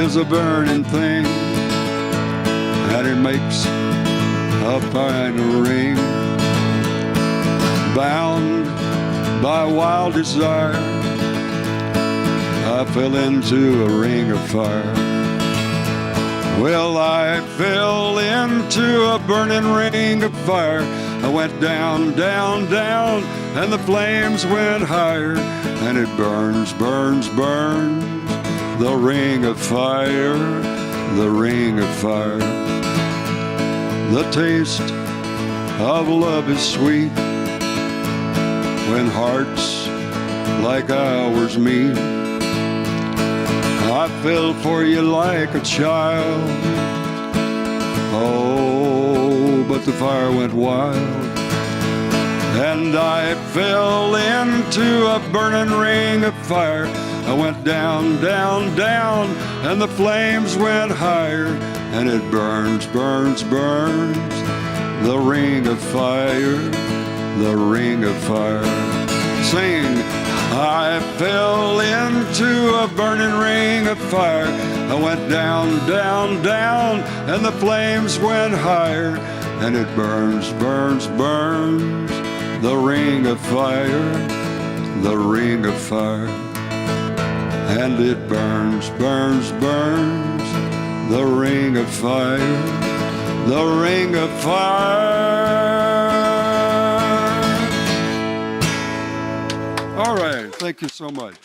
is a burning thing, and it makes a fine ring. Bound by wild desire, I fell into a ring of fire. Well, I fell into a burning ring of fire. I went down, down, down, and the flames went higher. And it burns, burns, burns, the ring of fire, the ring of fire. The taste of love is sweet when hearts like ours meet. I fell for you like a child, oh, but the fire went wild. And I fell into a burning ring of fire. I went down, down, down, and the flames went higher. And it burns, burns, burns, the ring of fire, the ring of fire. Sing, I fell into a burning ring of fire. I went down, down, down, and the flames went higher. And it burns, burns, burns, the ring of fire, the ring of fire. And it burns, burns, burns, the ring of fire, the ring of fire. All right, thank you so much.